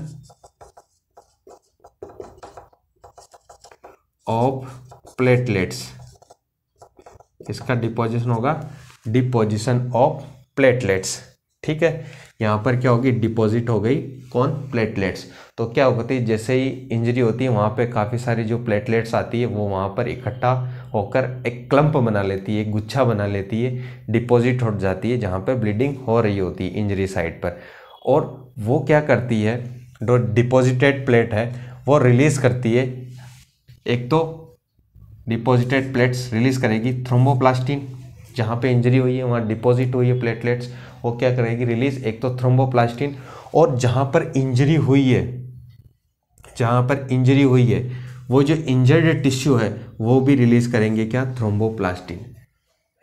ऑफ प्लेटलेट्स, इसका डिपोजिशन होगा डिपोजिशन ऑफ प्लेटलेट्स, ठीक है। यहाँ पर क्या होगी, डिपॉजिट हो गई कौन, प्लेटलेट्स। तो क्या होती है, जैसे ही इंजरी होती है वहाँ पे काफ़ी सारी जो प्लेटलेट्स आती है वो वहाँ पर इकट्ठा होकर एक क्लम्प बना लेती है, एक गुच्छा बना लेती है, डिपॉजिट हो जाती है जहाँ पर ब्लीडिंग हो रही होती है इंजरी साइट पर। और वो क्या करती है, जो डिपॉजिटेड प्लेट है वो रिलीज़ करती है, एक तो डिपॉजिटेड प्लेट्स रिलीज़ करेगी थ्रोम्बोप्लास्टिन, जहाँ पे इंजरी हुई है वहाँ डिपॉजिट हुई है प्लेटलेट्स, वो क्या करेगी, रिलीज, एक तो थ्रोम्बोप्लास्टिन, और जहाँ पर इंजरी हुई है, जहाँ पर इंजरी हुई है वो जो इंजर्ड टिश्यू है वो भी रिलीज करेंगे क्या, थ्रोम्बोप्लास्टिन।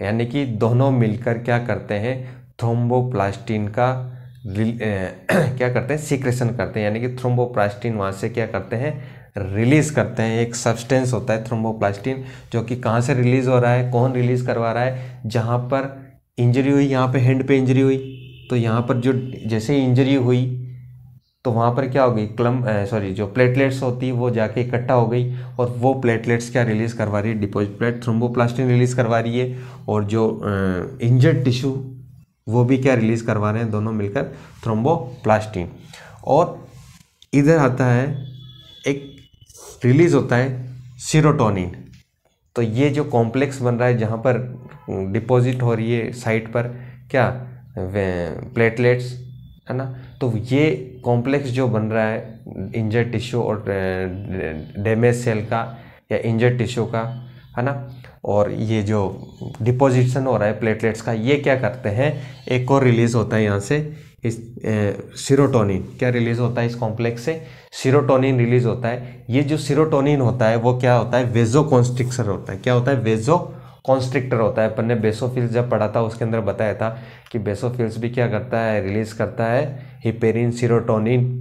यानी कि दोनों मिलकर क्या करते हैं, थ्रोम्बोप्लास्टिन का क्या करते हैं, सीक्रेशन करते हैं। यानी कि थ्रोम्बोप्लास्टिन वहाँ से क्या करते हैं, रिलीज करते हैं। एक सब्सटेंस होता है थ्रोम्बोप्लास्टिन, जो कि कहाँ से रिलीज हो रहा है, कौन रिलीज करवा रहा है, जहाँ पर इंजरी हुई, यहाँ पे हैंड पे इंजरी हुई, तो यहाँ पर जो जैसे ही इंजरी हुई तो वहाँ पर क्या हो गई, जो प्लेटलेट्स होती है वो जाके इकट्ठा हो गई, और वो प्लेटलेट्स क्या रिलीज करवा रही है, डिपॉजिट प्लेट थ्रोम्बोप्लास्टिन रिलीज करवा रही है, और जो इंजर्ड टिश्यू वो भी क्या रिलीज करवा रहे हैं, दोनों मिलकर थ्रोम्बोप्लास्टिन। और इधर आता है एक रिलीज होता है सीरोटोनिन। तो ये जो कॉम्प्लेक्स बन रहा है जहाँ पर डिपॉजिट हो रही है साइट पर क्या, प्लेटलेट्स, है ना। तो ये कॉम्प्लेक्स जो बन रहा है इंजर्ड टिश्यू और डैमेज सेल का या इंजर्ड टिश्यू का, है ना, और ये जो डिपोजिशन हो रहा है प्लेटलेट्स का, ये क्या करते हैं, एक और रिलीज होता है यहाँ से, इस सीरोटोनिन क्या रिलीज होता है, इस कॉम्प्लेक्स से सीरोटोनिन रिलीज होता है। ये जो सीरोटोनिन होता है वो क्या होता है, वेजोकॉन्स्ट्रिक्टर होता है। क्या होता है, वेजोकॉन्स्ट्रिक्टर होता है। अपन ने बेसोफिल्स जब पढ़ा था उसके अंदर बताया था कि बेसोफिल्स भी क्या करता है, रिलीज करता है हिपेरिन, सीरोटोनिन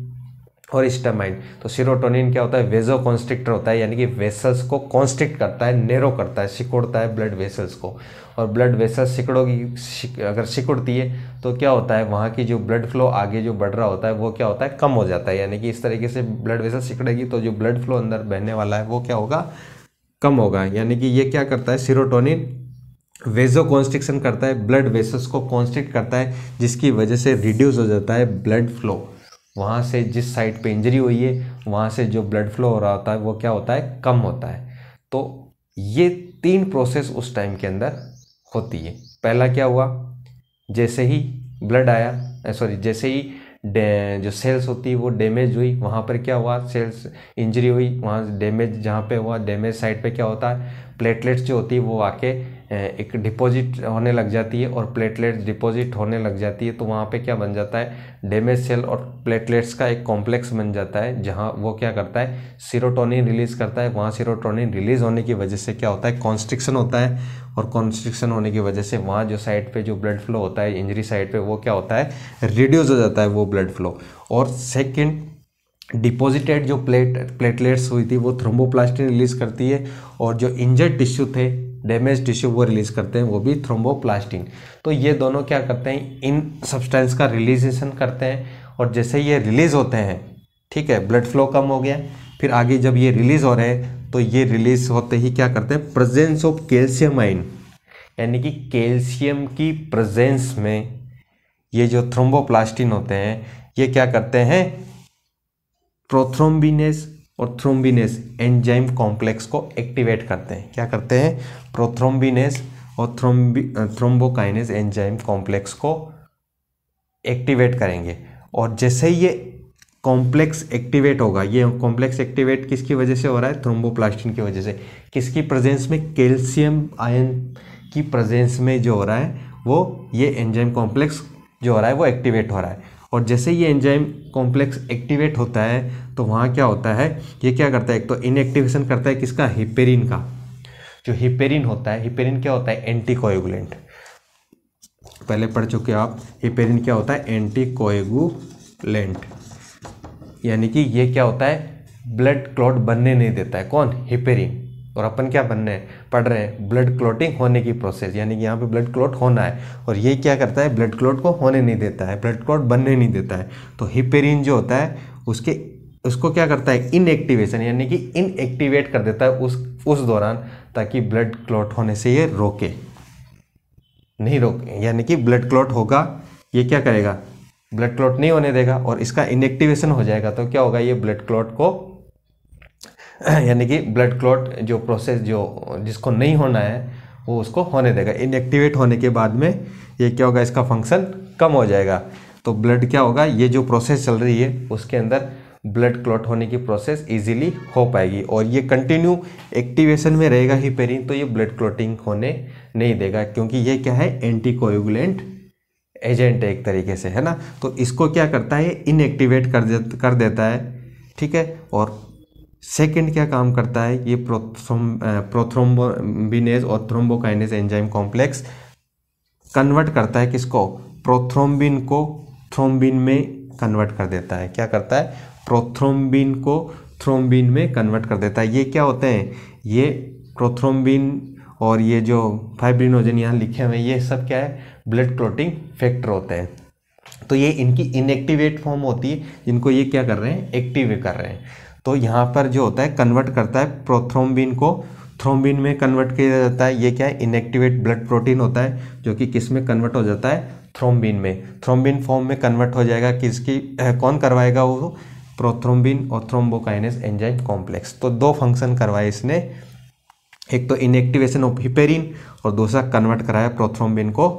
और हिस्टामाइन। तो सीरोटोनिन क्या होता है, वेजोकॉन्स्ट्रिक्टर होता है, यानी कि वेसल्स को कॉन्स्ट्रिक्ट करता है, नैरो करता है, सिकुड़ता है ब्लड वेसल्स को। और ब्लड वेसल्स अगर सिकुड़ती है तो क्या होता है, वहाँ की जो ब्लड फ्लो आगे जो बढ़ रहा होता है वो क्या होता है, कम हो जाता है। यानी कि इस तरीके से ब्लड वेसल सिकुड़ेगी तो जो ब्लड फ्लो अंदर बहने वाला है वो क्या होगा, कम होगा। यानी कि ये क्या करता है, सीरोटोनिन वेजो कॉन्स्ट्रिक्शन करता है, ब्लड वेसल्स को कॉन्स्ट्रिक्ट करता है, जिसकी वजह से रिड्यूस हो जाता है ब्लड फ्लो। वहाँ से जिस साइड पे इंजरी हुई है वहाँ से जो ब्लड फ्लो हो रहा होता है वो क्या होता है, कम होता है। तो ये 3 प्रोसेस उस टाइम के अंदर होती है। पहला क्या हुआ, जैसे ही ब्लड आया, जैसे ही जो सेल्स होती है वो डैमेज हुई, वहाँ पर क्या हुआ, सेल्स इंजरी हुई, वहाँ डैमेज जहाँ पे हुआ, डैमेज साइड पे क्या होता है, प्लेटलेट्स जो होती है वो आके एक डिपॉजिट होने लग जाती है, और प्लेटलेट्स डिपॉजिट होने लग जाती है तो वहाँ पे क्या बन जाता है, डैमेज सेल और प्लेटलेट्स का एक कॉम्प्लेक्स बन जाता है, जहाँ वो क्या करता है, सीरोटोनिन रिलीज करता है। वहाँ सीरोटोनिन रिलीज होने की वजह से क्या होता है, कॉन्स्ट्रिक्शन होता है, और कॉन्स्ट्रिक्शन होने की वजह से वहाँ जो साइड पे जो ब्लड फ्लो होता है इंजरी साइड पे वो क्या होता है, रिड्यूस हो जाता है वो ब्लड फ्लो। और सेकेंड, डिपॉजिटेड जो प्लेटलेट्स हुई थी वो थ्रोम्बोप्लास्टिन रिलीज करती है, और जो इंजर्ड टिश्यू थे, डैमेज टिश्यू, वो रिलीज करते हैं, वो भी थ्रोम्बोप्लास्टिन। तो ये दोनों क्या करते हैं, इन सब्सटेंस का रिलीजेशन करते हैं, और जैसे ये रिलीज़ होते हैं, ठीक है, ब्लड फ्लो कम हो गया, फिर आगे जब ये रिलीज़ हो रहे हैं तो ये रिलीज होते ही क्या करते हैं, प्रेजेंस ऑफ कैल्शियम आयन, यानी कि कैल्शियम की प्रेजेंस में ये जो थ्रोम्बोप्लास्टिन होते हैं ये क्या करते हैं, प्रोथ्रोम्बिनेस और थ्रोम्बिनेस एंजाइम कॉम्प्लेक्स को एक्टिवेट करते हैं। क्या करते हैं, प्रोथ्रोम्बिनेस और थ्रोम्बोकाइनेस एंजाइम कॉम्प्लेक्स को एक्टिवेट करेंगे। और जैसे ही ये कॉम्प्लेक्स एक्टिवेट होगा, ये कॉम्प्लेक्स एक्टिवेट किसकी वजह से हो रहा है, थ्रोम्बोप्लास्टिन की वजह से, किसकी प्रेजेंस में, कैल्शियम आयन की प्रेजेंस में जो हो रहा है वो ये एंजाइम कॉम्प्लेक्स जो हो रहा है वो एक्टिवेट हो रहा है। और जैसे ये एंजाइम कॉम्प्लेक्स एक्टिवेट होता है तो वहाँ क्या होता है, ये क्या करता है, एक तो इनएक्टिवेशन करता है किसका, हिपेरिन का। जो हिपेरिन होता है, हिपेरिन क्या होता है, एंटीकोएगुलेंट, पहले पढ़ चुके आप, हिपेरिन क्या होता है, एंटीकोएगुलेंट, यानी कि ये क्या होता है, ब्लड क्लॉट बनने नहीं देता है, कौन, हिपेरिन। और अपन क्या बनने पढ़ रहे हैं, ब्लड क्लॉटिंग होने की प्रोसेस, यानी कि यहाँ पे ब्लड क्लॉट होना है और ये क्या करता है, ब्लड क्लॉट को होने नहीं देता है, ब्लड क्लॉट बनने नहीं देता है। तो हिपेरिन जो होता है उसको क्या करता है, इनएक्टिवेशन, यानी कि इनएक्टिवेट कर देता है उस दौरान, ताकि ब्लड क्लॉट होने से ये नहीं रोके, यानी कि ब्लड क्लॉट होगा, ये क्या करेगा, ब्लड क्लॉट नहीं होने देगा और इसका इनएक्टिवेशन हो जाएगा तो क्या होगा, ये ब्लड क्लॉट को, यानी कि ब्लड क्लॉट जो प्रोसेस जो जिसको नहीं होना है वो उसको होने देगा। इनएक्टिवेट होने के बाद में ये क्या होगा, इसका फंक्शन कम हो जाएगा। तो ब्लड क्या होगा, ये जो प्रोसेस चल रही है उसके अंदर ब्लड क्लॉट होने की प्रोसेस इजीली हो पाएगी और ये कंटिन्यू एक्टिवेशन में रहेगा हिपेरिन, तो ये ब्लड क्लॉटिंग होने नहीं देगा, क्योंकि ये क्या है, एंटीकोएगुलेंट एजेंट है एक तरीके से, है ना। तो इसको क्या करता है, इनएक्टिवेट कर देता है, ठीक है। और सेकंड क्या काम करता है, ये प्रोथ्रोम्बिनेज और थ्रोम्बोकाइनेज एंजाइम कॉम्प्लेक्स कन्वर्ट करता है किसको, प्रोथ्रोम्बिन को थ्रोम्बिन में कन्वर्ट कर देता है। क्या करता है, प्रोथ्रोम्बिन को थ्रोम्बिन में कन्वर्ट कर देता है। ये क्या होते हैं, ये प्रोथ्रोम्बिन और ये जो फाइब्रिनोजन यहाँ लिखे हुए हैं ये सब क्या है, ब्लड क्लॉटिंग फैक्टर होते हैं। तो ये इनकी इनएक्टिवेट फॉर्म होती है, जिनको ये क्या कर रहे हैं, एक्टिव कर रहे हैं। तो यहाँ पर जो होता है कन्वर्ट करता है प्रोथ्रोम्बिन को थ्रोम्बिन में कन्वर्ट किया जाता है। ये क्या है, इनएक्टिवेट ब्लड प्रोटीन होता है जो कि किस में कन्वर्ट हो जाता है, थ्रोम्बिन में, थ्रोम्बिन फॉर्म में कन्वर्ट हो जाएगा। किसकी कौन करवाएगा वो, प्रोथ्रोम्बिन और थ्रोम्बोकाइनेस एंजाइम कॉम्प्लेक्स। तो दो फंक्शन करवाए इसने, एक तो इनएक्टिवेशन ऑफ हिपेरिन और दूसरा कन्वर्ट कराया प्रोथ्रोम्बिन को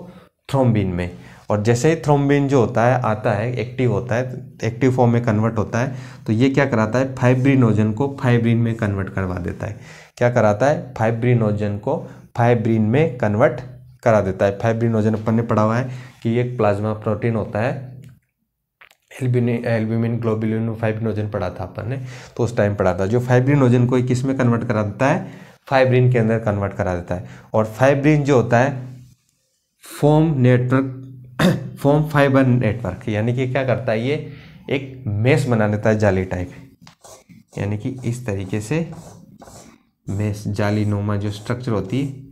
थ्रोम्बिन में। और जैसे ही थ्रोम्बिन जो होता है आता है, एक्टिव होता है, एक्टिव फॉर्म में कन्वर्ट होता है, तो ये क्या कराता है, फाइब्रिनोजन को फाइब्रिन में कन्वर्ट करवा देता है। क्या कराता है, फाइब्रिनोजन को फाइब्रिन में कन्वर्ट करा देता है। फाइब्रिनोजन अपन ने पढ़ा हुआ है कि एक प्लाज्मा प्रोटीन होता है, एल्ब्यूमिन ग्लोबुलिन फाइब्रिनोजन पढ़ा था अपन ने, तो उस टाइम पढ़ा था। जो फाइब्रिनोजन को किस में कन्वर्ट करा देता है, फाइब्रिन के अंदर कन्वर्ट करा देता है। और फाइब्रिन जो होता है फॉर्म फाइबर नेटवर्क, यानी कि क्या करता है, ये एक मेश बना लेता है जाली टाइप, यानी कि इस तरीके से मेश जाली नुमा जो स्ट्रक्चर होती है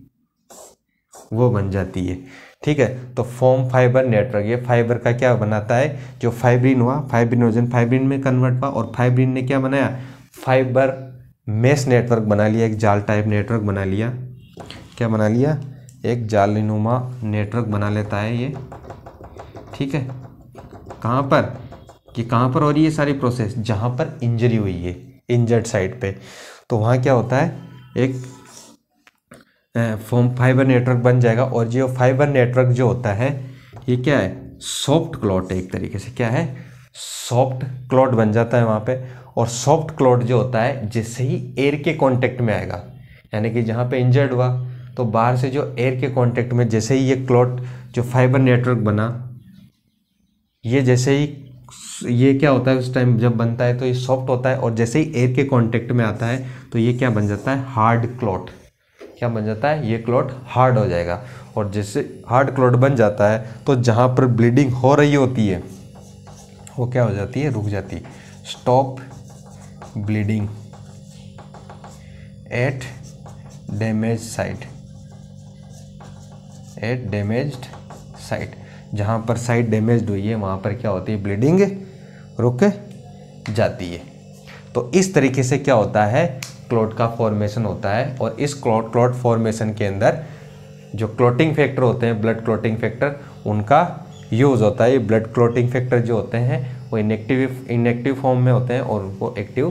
वो बन जाती है, ठीक है। तो फॉर्म फाइबर नेटवर्क, ये फाइबर का क्या बनाता है, जो फाइब्रिन हुआ, फाइब्रिनोजन फाइब्रिन में कन्वर्ट हुआ और फाइब्रिन ने क्या बनाया, फाइबर मेश नेटवर्क बना लिया, एक जाल टाइप नेटवर्क बना लिया। क्या बना लिया, एक जालीनुमा नेटवर्क बना लेता है ये, ठीक है। कहाँ पर, कि कहाँ पर हो रही है सारी प्रोसेस, जहाँ पर इंजरी हुई है, इंजर्ड साइड पे, तो वहाँ क्या होता है, एक फॉर्म फाइबर नेटवर्क बन जाएगा। और जो फाइबर नेटवर्क जो होता है ये क्या है, सॉफ्ट क्लॉट है एक तरीके से, क्या है, सॉफ्ट क्लॉट बन जाता है वहाँ पे। और सॉफ्ट क्लॉट जो होता है जैसे ही एयर के कांटेक्ट में आएगा, यानी कि जहाँ पे इंजर्ड हुआ तो बाहर से जो एयर के कांटेक्ट में जैसे ही ये क्लॉट जो फाइबर नेटवर्क बना, ये जैसे ही ये क्या होता है उस टाइम जब बनता है तो ये सॉफ्ट होता है, और जैसे ही एयर के कांटेक्ट में आता है तो ये क्या बन जाता है, हार्ड क्लॉट। क्या बन जाता है, ये क्लॉट हार्ड हो जाएगा। और जैसे हार्ड क्लॉट बन जाता है तो जहाँ पर ब्लीडिंग हो रही होती है वो क्या हो जाती है, रुक जाती है, stop bleeding at damage site, at damaged site, जहाँ पर साइट डैमेज्ड हुई है वहाँ पर क्या होती है, ब्लीडिंग रुक जाती है। तो इस तरीके से क्या होता है, क्लॉट का फॉर्मेशन होता है। और इस क्लॉट फॉर्मेशन के अंदर जो क्लॉटिंग फैक्टर होते हैं, ब्लड क्लॉटिंग फैक्टर, उनका यूज़ होता है। ब्लड क्लॉटिंग फैक्टर जो होते हैं वो इनएक्टिव फॉर्म में होते हैं और उनको एक्टिव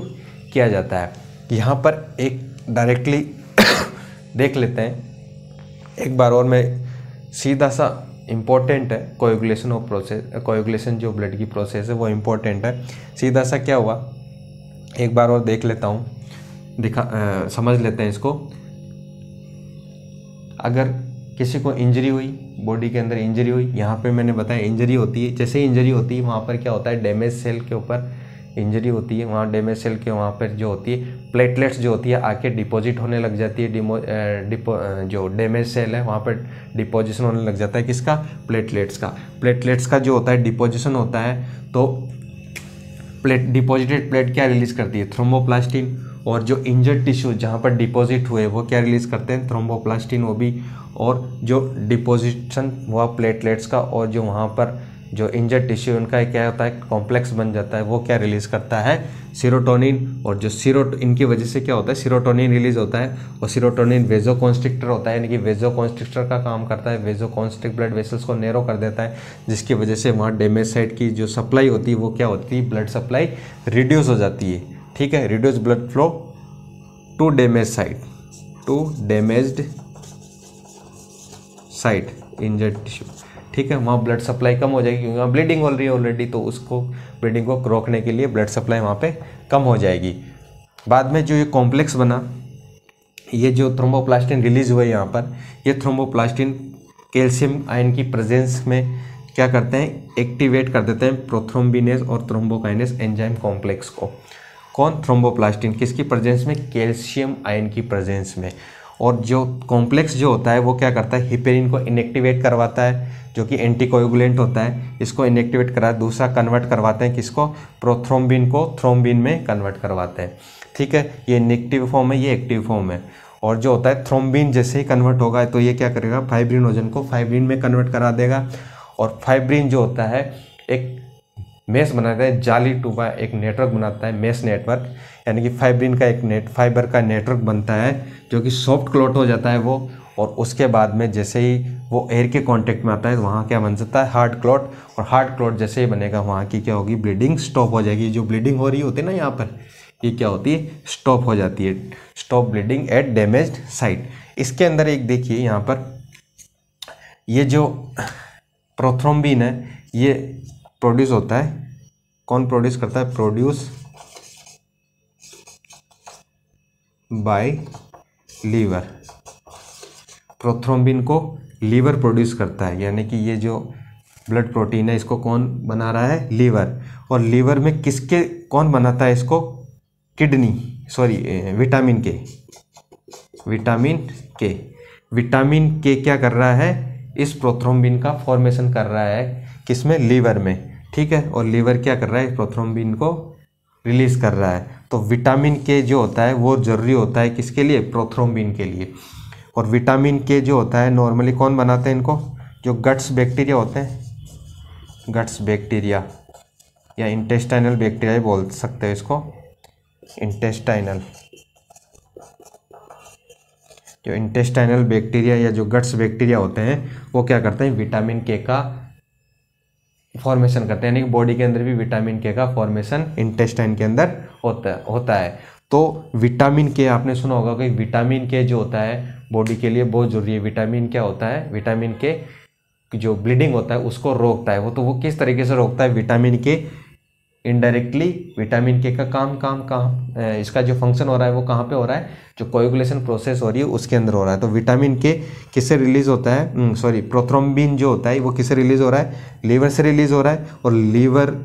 किया जाता है। यहाँ पर एक डायरेक्टली देख लेते हैं एक बार और, मैं सीधा सा इम्पोर्टेंट है कोएगुलेशन ऑफ प्रोसेस, कोएगुलेशन जो ब्लड की प्रोसेस है वो इम्पोर्टेंट है। सीधा सा क्या हुआ एक बार और देख लेता हूँ, समझ लेते हैं इसको। अगर किसी को इंजरी हुई, बॉडी के अंदर इंजरी हुई, यहाँ पे मैंने बताया इंजरी होती है, जैसे ही इंजरी होती है वहाँ पर क्या होता है, डैमेज सेल के ऊपर इंजरी होती है, वहाँ डैमेज सेल के वहाँ पर जो होती है प्लेटलेट्स जो होती है आके डिपॉजिट होने लग जाती है। जो डैमेज सेल है वहाँ पर डिपोजिशन होने लग जाता है, किसका, प्लेटलेट्स का जो होता है डिपोजिशन होता है। तो डिपॉजिटेड प्लेट क्या रिलीज करती है, थ्रोम्बोप्लास्टिन। और जो इंजर्ड टिश्यू जहाँ पर डिपॉजिट हुए वो क्या रिलीज करते हैं, थ्रोम्बोप्लास्टिन वो भी। और जो डिपोजिशन हुआ प्लेटलेट्स का और जो वहाँ पर जो इंजर्ड टिश्यू उनका क्या होता है, कॉम्प्लेक्स बन जाता है, वो क्या रिलीज करता है, सीरोटोनिन। और जो इनकी वजह से क्या होता है, सीरोटोनिन रिलीज होता है। और सीरोटोनिन वेजोकॉन्स्ट्रिक्टर होता है, यानी कि वेजोकॉन्स्ट्रिक्टर का काम करता है, वेजोकॉन्स्ट्रिक्ट ब्लड वेसल्स को नैरो कर देता है, जिसकी वजह से वहाँ डैमेज साइड की जो सप्लाई होती है वो क्या होती है, ब्लड सप्लाई रिड्यूस हो जाती है। ठीक है, reduce blood flow to damage side, to damaged side injured tissue. ठीक है, वहाँ ब्लड सप्लाई कम हो जाएगी क्योंकि वहाँ ब्लीडिंग हो रही है ऑलरेडी, तो उसको ब्लीडिंग को रोकने के लिए ब्लड सप्लाई वहाँ पे कम हो जाएगी। बाद में जो ये कॉम्प्लेक्स बना, ये जो थ्रोम्बोप्लास्टिन रिलीज हुआ यहाँ पर, ये थ्रोम्बोप्लास्टिन कैल्शियम आयन की प्रेजेंस में क्या करते हैं, एक्टिवेट कर देते हैं प्रोथ्रोम्बिनेज और थ्रोम्बोकाइनेज एंजाइम कॉम्प्लेक्स को। कौन, थ्रोम्बोप्लास्टिन, किसकी प्रेजेंस में, कैल्शियम आयन की प्रेजेंस में। और जो कॉम्प्लेक्स जो होता है वो क्या करता है, हिपेरिन को इनएक्टिवेट करवाता है, जो कि एंटीकोएगुलेंट होता है, इसको इनएक्टिवेट करा, दूसरा कन्वर्ट करवाते हैं किसको, प्रोथ्रोम्बिन को थ्रोम्बिन में कन्वर्ट करवाते हैं। ठीक है, ये इनएक्टिव फॉर्म है, ये एक्टिव फॉर्म है। और जो होता है थ्रोम्बिन जैसे ही कन्वर्ट होगा तो ये क्या करेगा, फाइब्रिनोजन को फाइब्रिन में कन्वर्ट करा देगा। और फाइब्रिन जो होता है एक मेश बनाता है, जाली टूबा एक नेटवर्क बनाता है, मेश नेटवर्क, यानी कि फाइब्रिन का एक फाइबर का नेटवर्क बनता है जो कि सॉफ्ट क्लॉट हो जाता है वो। और उसके बाद में जैसे ही वो एयर के कांटेक्ट में आता है वहाँ क्या बन सकता है, हार्ड क्लॉट। और हार्ड क्लॉट जैसे ही बनेगा वहाँ की क्या होगी, ब्लीडिंग स्टॉप हो जाएगी। जो ब्लीडिंग हो रही होती है ना यहाँ पर, ये क्या होती है, स्टॉप हो जाती है, stop bleeding at damaged site. इसके अंदर एक देखिए यहाँ पर, ये जो प्रोथ्रोम्बिन है ये प्रोड्यूस होता है, कौन प्रोड्यूस करता है, प्रोड्यूस बाय लीवर। प्रोथ्रोम्बिन को लीवर प्रोड्यूस करता है, यानी कि ये जो ब्लड प्रोटीन है इसको कौन बना रहा है, लीवर। और लीवर में किसके, कौन बनाता है इसको, किडनी, सॉरी विटामिन के, विटामिन के क्या कर रहा है, इस प्रोथ्रोम्बिन का फॉर्मेशन कर रहा है, किसमें, लीवर में। ठीक है, और लीवर क्या कर रहा है, प्रोथ्रोम्बिन को रिलीज कर रहा है। तो विटामिन के जो होता है वो जरूरी होता है किसके लिए, प्रोथ्रोम्बिन के लिए। और विटामिन के जो होता है नॉर्मली कौन बनाते हैं इनको, जो गट्स बैक्टीरिया होते हैं, गट्स बैक्टीरिया या इंटेस्टाइनल बैक्टीरिया बोल सकते हैं इसको, इंटेस्टाइनल, जो इंटेस्टाइनल बैक्टीरिया या जो गट्स बैक्टीरिया होते हैं वो क्या करते हैं, विटामिन के का फॉर्मेशन करते हैं। यानी कि बॉडी के अंदर भी विटामिन के का फॉर्मेशन इंटेस्टाइन के अंदर होता है। तो विटामिन के आपने सुना होगा कि विटामिन के जो होता है बॉडी के लिए बहुत जरूरी है। विटामिन क्या होता है, विटामिन के जो ब्लीडिंग होता है उसको रोकता है। वो किस तरीके से रोकता है, विटामिन के इनडायरेक्टली विटामिन के का काम कहाँ, इसका जो फंक्शन हो रहा है वो कहाँ पे हो रहा है, जो कोएगुलेशन प्रोसेस हो रही है उसके अंदर हो रहा है। तो विटामिन के किससे रिलीज होता है, प्रोथ्रोम्बिन जो होता है वो किससे रिलीज हो रहा है, लीवर से रिलीज हो रहा है। और लीवर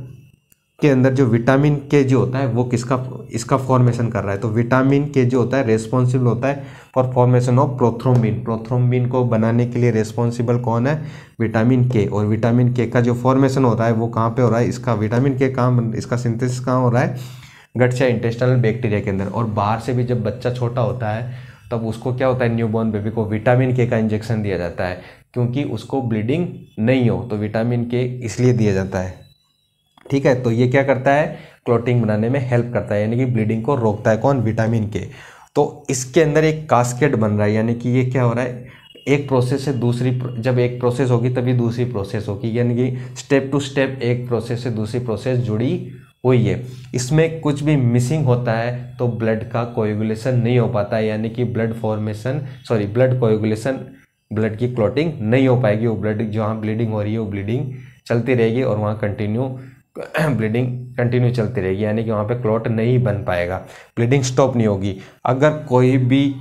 के अंदर जो विटामिन के जो होता है वो इसका फॉर्मेशन कर रहा है। तो विटामिन के जो होता है रेस्पॉन्सिबल होता है for formation of prothrombin. Prothrombin को बनाने के लिए रेस्पॉन्सिबल कौन है, विटामिन के। और विटामिन के का जो फॉर्मेशन होता है वो कहाँ पे हो रहा है, इसका विटामिन के काम, इसका सिंथेसिस कहाँ हो रहा है, गट्स या इंटेस्टाइनल बैक्टीरिया के अंदर। और बाहर से भी जब बच्चा छोटा होता है तब उसको क्या होता है, न्यूबॉर्न बेबी को विटामिन के का इंजेक्शन दिया जाता है क्योंकि उसको ब्लीडिंग नहीं हो, तो विटामिन के इसलिए दिया जाता है। ठीक है, तो ये क्या करता है, क्लॉटिंग बनाने में हेल्प करता है, यानी कि ब्लीडिंग को रोकता है। कौन, विटामिन के। तो इसके अंदर एक कास्केड बन रहा है, यानी कि ये क्या हो रहा है, एक प्रोसेस से दूसरी, जब एक प्रोसेस होगी तभी दूसरी प्रोसेस होगी, यानी कि स्टेप टू स्टेप एक प्रोसेस से दूसरी प्रोसेस जुड़ी हुई है। इसमें कुछ भी मिसिंग होता है तो ब्लड का कोएगुलेशन नहीं हो पाता है, यानी कि ब्लड कोएगुलेशन, ब्लड की क्लॉटिंग नहीं हो पाएगी। वो ब्लड जहाँ ब्लीडिंग हो रही है वो ब्लीडिंग चलती रहेगी और वहाँ ब्लीडिंग कंटिन्यू चलती रहेगी, यानी कि वहाँ पे क्लॉट नहीं बन पाएगा, ब्लीडिंग स्टॉप नहीं होगी। अगर कोई भी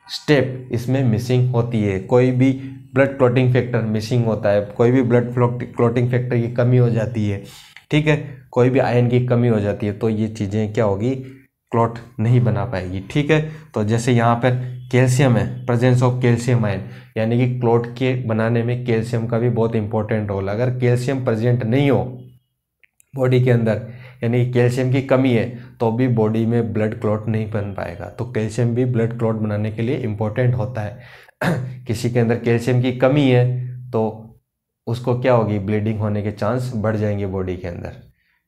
स्टेप इसमें मिसिंग होती है, कोई भी ब्लड क्लॉटिंग फैक्टर मिसिंग होता है, कोई भी ब्लड क्लॉटिंग फैक्टर की कमी हो जाती है, ठीक है, कोई भी आयन की कमी हो जाती है, तो ये चीज़ें क्या होगी, क्लॉट नहीं बना पाएगी। ठीक है, तो जैसे यहाँ पर कैल्शियम है, प्रेजेंस ऑफ कैल्शियम आयन, यानी कि क्लॉट के बनाने में कैल्शियम का भी बहुत इंपॉर्टेंट रोल। अगर कैल्शियम प्रेजेंट नहीं हो बॉडी के अंदर, यानी कि कैल्शियम की कमी है, तो भी बॉडी में ब्लड क्लॉट नहीं बन पाएगा। तो कैल्शियम भी ब्लड क्लॉट बनाने के लिए इम्पोर्टेंट होता है। किसी के अंदर कैल्शियम की कमी है तो उसको क्या होगी, ब्लीडिंग होने के चांस बढ़ जाएंगे बॉडी के अंदर।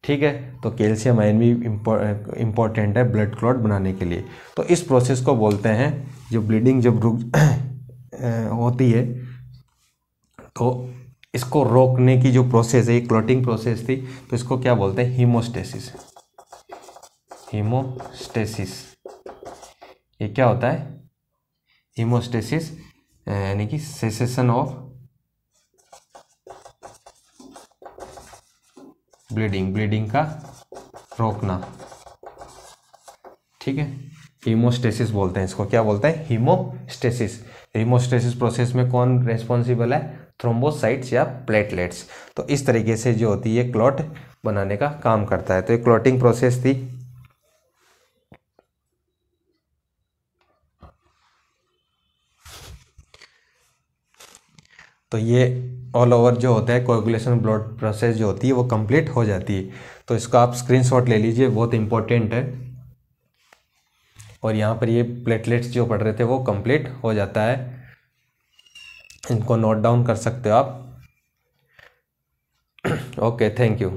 ठीक है, तो कैल्शियम आयन भी इम्पोर्टेंट है ब्लड क्लॉट बनाने के लिए। तो इस प्रोसेस को बोलते हैं, जो ब्लीडिंग जब रुक होती है तो इसको रोकने की जो प्रोसेस है, क्लॉटिंग प्रोसेस थी, तो इसको क्या बोलते हैं, हीमोस्टेसिस। हीमोस्टेसिस ये क्या होता है, हीमोस्टेसिस यानी कि सेसेशन ऑफ ब्लीडिंग का रोकना। ठीक है, हीमोस्टेसिस बोलते हैं इसको, क्या बोलते हैं, हीमोस्टेसिस। हीमोस्टेसिस प्रोसेस में कौन रेस्पॉन्सिबल है, थ्रोम्बोसाइट्स या प्लेटलेट्स। तो इस तरीके से जो होती है क्लॉट बनाने का काम करता है। तो ये क्लॉटिंग प्रोसेस थी। तो ये ऑल ओवर जो होता है कोएगुलेशन ब्लड प्रोसेस जो होती है वो कंप्लीट हो जाती है। तो इसको आप स्क्रीनशॉट ले लीजिए, बहुत इंपॉर्टेंट है। और यहाँ पर ये प्लेटलेट्स जो पढ़ रहे थे वो कंप्लीट हो जाता है, इनको नोट डाउन कर सकते हो आप। Okay, thank you.